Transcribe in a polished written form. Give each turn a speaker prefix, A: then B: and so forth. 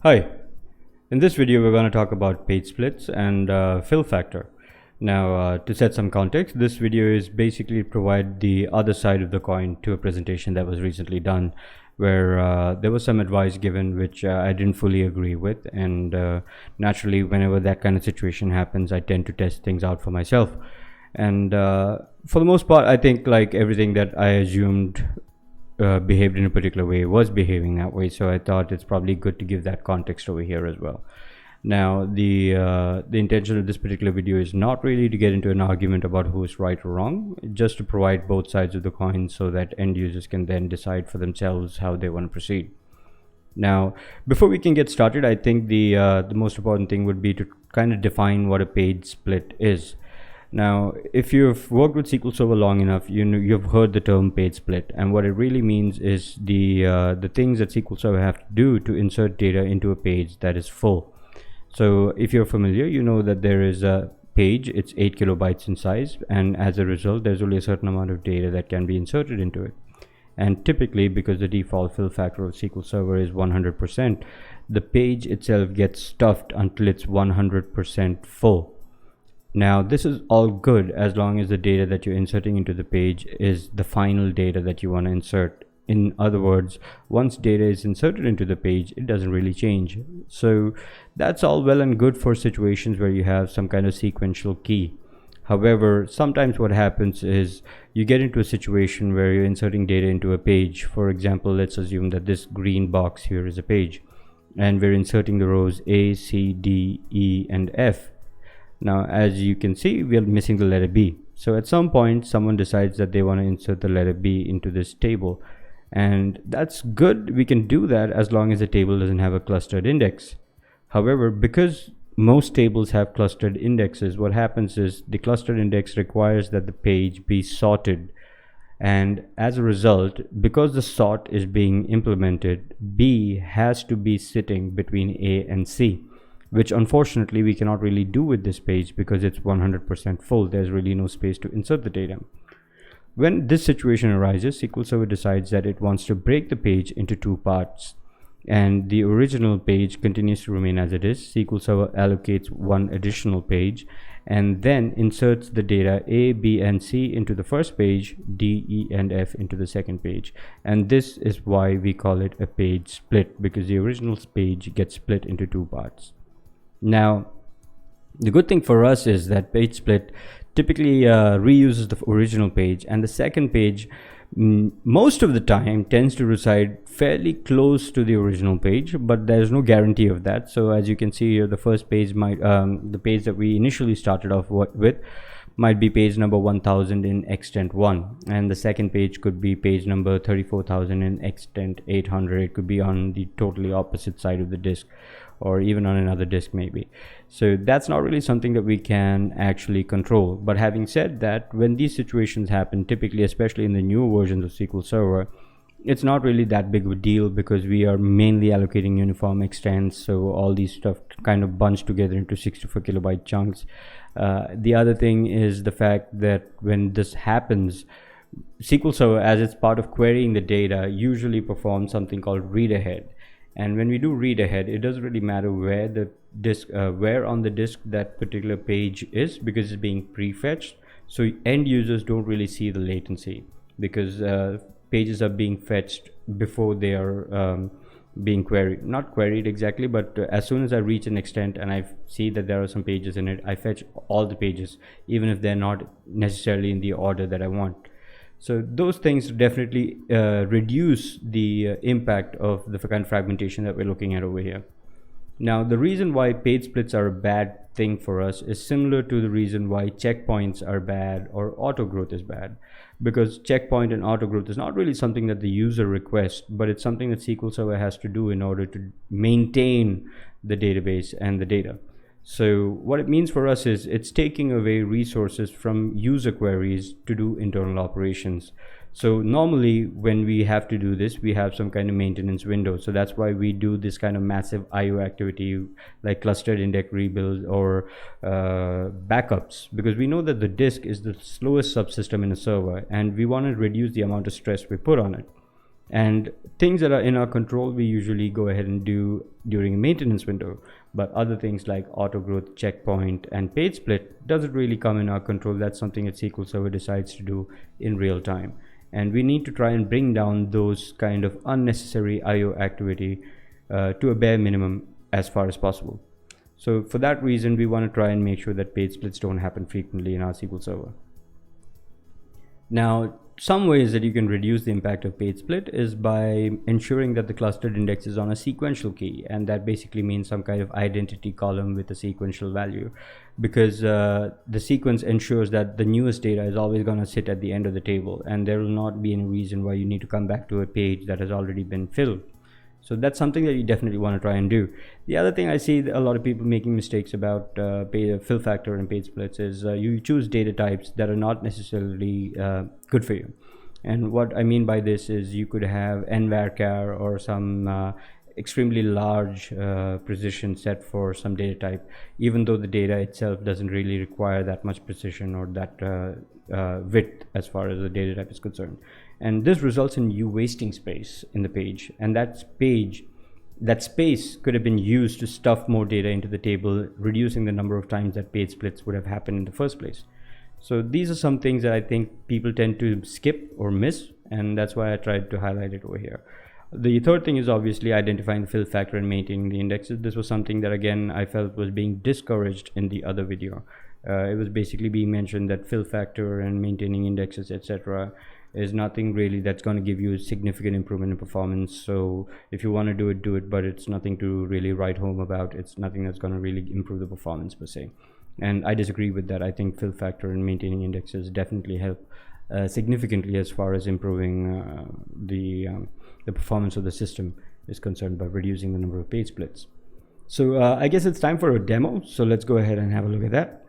A: Hi, in this video we're going to talk about page splits and fill factor. Now to set some context, this video is basically provide the other side of the coin to a presentation that was recently done where there was some advice given which I didn't fully agree with, and naturally whenever that kind of situation happens I tend to test things out for myself, and for the most part I think like everything that I assumed behaved in a particular way was behaving that way, so I thought it's probably good to give that context over here as well. Now the intention of this particular video is not really to get into an argument about who is right or wrong, just to provide both sides of the coin so that end users can then decide for themselves how they want to proceed. Now before we can get started, I think the most important thing would be to kind of define what a page split is. Now, if you've worked with SQL Server long enough, you've heard the term page split, and what it really means is the things that SQL Server have to do to insert data into a page that is full. So if you're familiar, you know that there is a page, it's 8 kilobytes in size, and as a result there's only a certain amount of data that can be inserted into it. And typically, because the default fill factor of SQL Server is 100%, the page itself gets stuffed until it's 100% full. Now this is all good as long as the data that you're inserting into the page is the final data that you want to insert. In other words, once data is inserted into the page, it doesn't really change. So that's all well and good for situations where you have some kind of sequential key. However, sometimes what happens is you get into a situation where you're inserting data into a page. For example, let's assume that this green box here is a page and we're inserting the rows A, C, D, E, and F. Now as you can see, we are missing the letter B. So at some point someone decides that they want to insert the letter B into this table, and that's good. We can do that as long as the table doesn't have a clustered index. However, because most tables have clustered indexes, what happens is the clustered index requires that the page be sorted, and as a result, because the sort is being implemented, B has to be sitting between A and C, which unfortunately we cannot really do with this page because it's 100% full. There's really no space to insert the data. When this situation arises, SQL Server decides that it wants to break the page into two parts, and the original page continues to remain as it is. SQL Server allocates one additional page and then inserts the data A, B, and C into the first page, D, E, and F into the second page. And this is why we call it a page split, because the original page gets split into two parts. Now the good thing for us is that page split typically reuses the original page, and the second page most of the time tends to reside fairly close to the original page, but there's no guarantee of that. So as you can see here, the first page might the page that we initially started off with might be page number 1000 in extent 1, and the second page could be page number 34,000 in extent 800. It could be on the totally opposite side of the disk, or even on another disk maybe. So that's not really something that we can actually control. But having said that, when these situations happen, typically especially in the newer versions of SQL Server, it's not really that big of a deal because we are mainly allocating uniform extents, so all these stuff kind of bunched together into 64 kilobyte chunks. The other thing is the fact that when this happens, SQL Server, as it's part of querying the data, usually performs something called read ahead. And when we do read ahead, it doesn't really matter where the disk, where on the disk that particular page is, because it's being prefetched. So end users don't really see the latency because pages are being fetched before they are being queried. Not queried exactly, but as soon as I reach an extent and I see that there are some pages in it, I fetch all the pages, even if they're not necessarily in the order that I want. So those things definitely reduce the impact of the kind of fragmentation that we're looking at over here. Now the reason why page splits are a bad thing for us is similar to the reason why checkpoints are bad or auto growth is bad, because checkpoint and auto growth is not really something that the user requests, but it's something that SQL Server has to do in order to maintain the database and the data. So what it means for us is it's taking away resources from user queries to do internal operations. So normally when we have to do this, we have some kind of maintenance window. So that's why we do this kind of massive IO activity like clustered index rebuild or backups, because we know that the disk is the slowest subsystem in a server and we want to reduce the amount of stress we put on it. And things that are in our control, we usually go ahead and do during a maintenance window. But other things like auto growth, checkpoint, and page split doesn't really come in our control. That's something that SQL Server decides to do in real time. And we need to try and bring down those kind of unnecessary IO activity to a bare minimum as far as possible. So for that reason, we want to try and make sure that page splits don't happen frequently in our SQL Server. Now, some ways that you can reduce the impact of page split is by ensuring that the clustered index is on a sequential key, and that basically means some kind of identity column with a sequential value, because the sequence ensures that the newest data is always going to sit at the end of the table, and there will not be any reason why you need to come back to a page that has already been filled. So that's something that you definitely want to try and do. The other thing I see a lot of people making mistakes about fill factor and page splits is you choose data types that are not necessarily good for you. And what I mean by this is you could have nvarchar or some extremely large precision set for some data type, even though the data itself doesn't really require that much precision or that width as far as the data type is concerned. And this results in you wasting space in the page, and that space could have been used to stuff more data into the table, reducing the number of times that page splits would have happened in the first place. So these are some things that I think people tend to skip or miss, and that's why I tried to highlight it over here. The third thing is obviously identifying the fill factor and maintaining the indexes. This was something that, again, I felt was being discouraged in the other video. It was basically being mentioned that fill factor and maintaining indexes, etc., is nothing really that's going to give you a significant improvement in performance. So if you want to do it, but it's nothing to really write home about. It's nothing that's going to really improve the performance per se. And I disagree with that. I think fill factor and maintaining indexes definitely help significantly as far as improving the performance of the system is concerned by reducing the number of page splits. So I guess it's time for a demo. So let's go ahead and have a look at that.